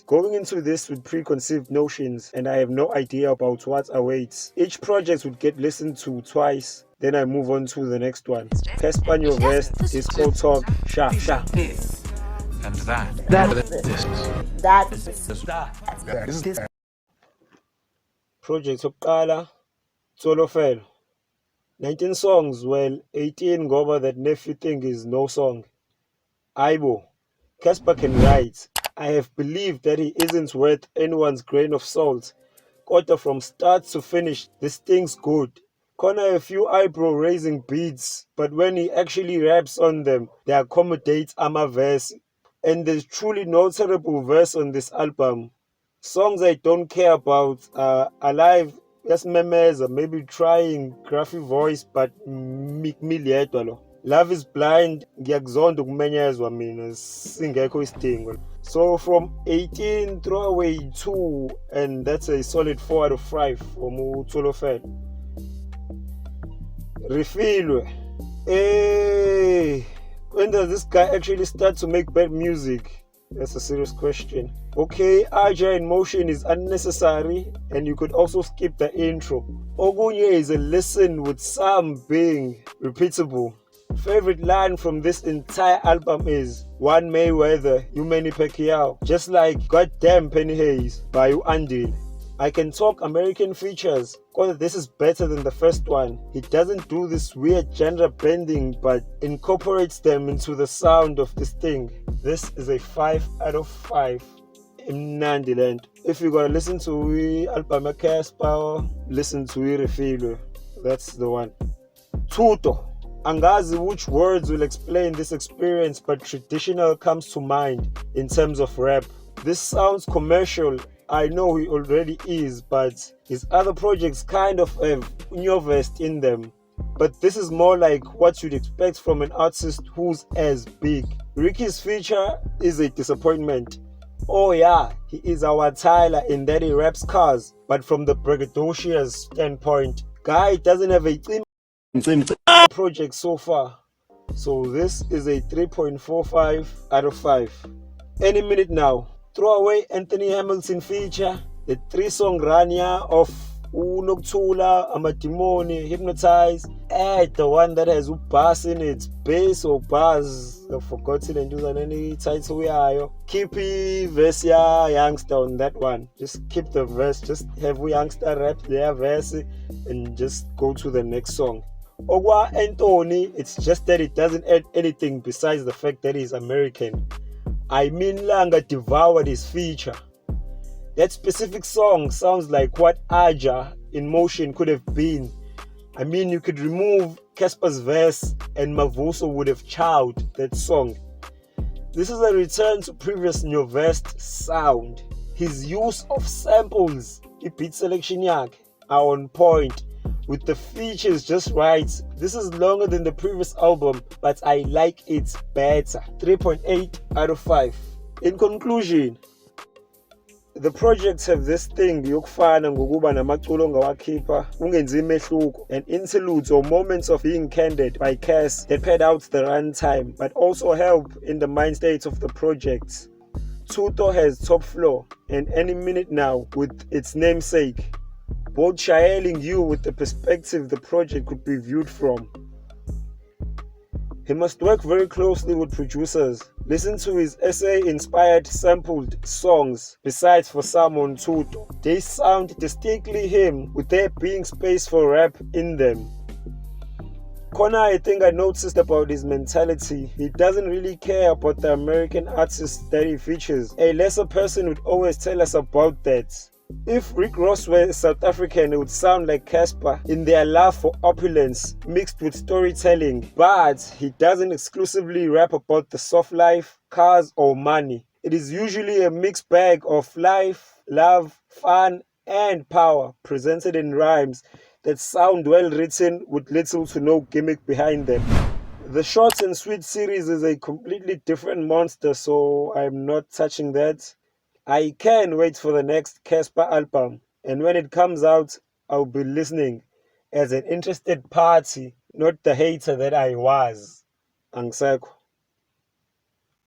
going into this with preconceived notions, and I have no idea about what awaits. Each project would get listened to twice, then I move on to the next one. Cassper Nyovest, Disco Talk, Sha Sha. This and that. This. Project yokuqala Tsolofelo. 19 songs, well, 18 ngoba that nephew thing is no song. Aibo, Cassper can write. I have believed that he isn't worth anyone's grain of salt. Kodwa from start to finish, this thing's good. Khona a few eyebrow-raising beats, but when he actually raps on them, they accommodate ama-verse. And there's truly no terrible verse on this album. Songs I don't care about are Alive, Yes Memeza, maybe Trying, Graphy Voice, but Mikmilietwa lo. Love is Blind, ngiyakuzonda ukumenyezwa mina, singekho isidingo. So from 18, throw away 2, and that's a solid 4 out of 5 for uTsolofelo. Refilwe. Hey, when does this guy actually start to make bad music? That's a serious question. Okay, Aja in Motion is unnecessary, and you could also skip the intro. Ogunye is a listen with some being repeatable. Favorite line from this entire album is One Mayweather, You Manny Pacquiao, just like Goddamn Penny Hayes by Andile. I can talk American features, because this is better than the first one. He doesn't do this weird genre bending, but incorporates them into the sound of this thing. This is a 5 out of 5 in Nandiland. If you gotta listen to the album Cassper, listen to Refilwe. That's the one. Tuto. Angazi which words will explain this experience, but traditional comes to mind in terms of rap. This sounds commercial. I know he already is, but his other projects kind of have Nyovest in them. But this is more like what you'd expect from an artist who's as big. Ricky's feature is a disappointment. Oh yeah, he is our Tyler in that he raps cars, but from the braggadocious standpoint, guy doesn't have a project so far. So this is a 3.45 out of 5. Any minute now. Throw away Anthony Hamilton feature, the 3-song Rania of Noctula, Amadimoni, Hypnotize, add the one that has bass in it, bass or bars, I've forgotten and use any title we are. Keep verse youngster on that one. Just keep the verse, just have we youngster rap their verse and just go to the next song. Ogwa Anthony, it's just that it doesn't add anything besides the fact that he's American. I mean Langa devoured his feature. That specific song sounds like what Aja in Motion could have been. I mean, you could remove Cassper's verse and Mavuso would have chowed that song. This is a return to previous Nyovest sound. His use of samples, beat selection yakhe, are on point, with the features just right. This is longer than the previous album, but I like it better. 3.8 out of 5. In conclusion, the projects have this thing yokufana ngokuba namaculo ongawakhipha ungenzi imehluko, and interludes or moments of being candid by Cass that pad out the runtime but also help in the mind state of the project. Tuto has top floor and Any Minute Now with its namesake, both shining you with the perspective the project could be viewed from. He must work very closely with producers. Listen to his essay-inspired sampled songs, besides for some on Tuto. They sound distinctly him, with there being space for rap in them. Connor, I think I noticed about his mentality. He doesn't really care about the American artists that he features. A lesser person would always tell us about that. If Rick Ross were South African, it would sound like Cassper in their love for opulence mixed with storytelling, but he doesn't exclusively rap about the soft life, cars or money. It is usually a mixed bag of life, love, fun and power presented in rhymes that sound well written with little to no gimmick behind them. The Short and Sweet series is a completely different monster, so I'm not touching that. I can wait for the next Cassper album, and when it comes out, I'll be listening as an interested party, not the hater that I was. Angisekho.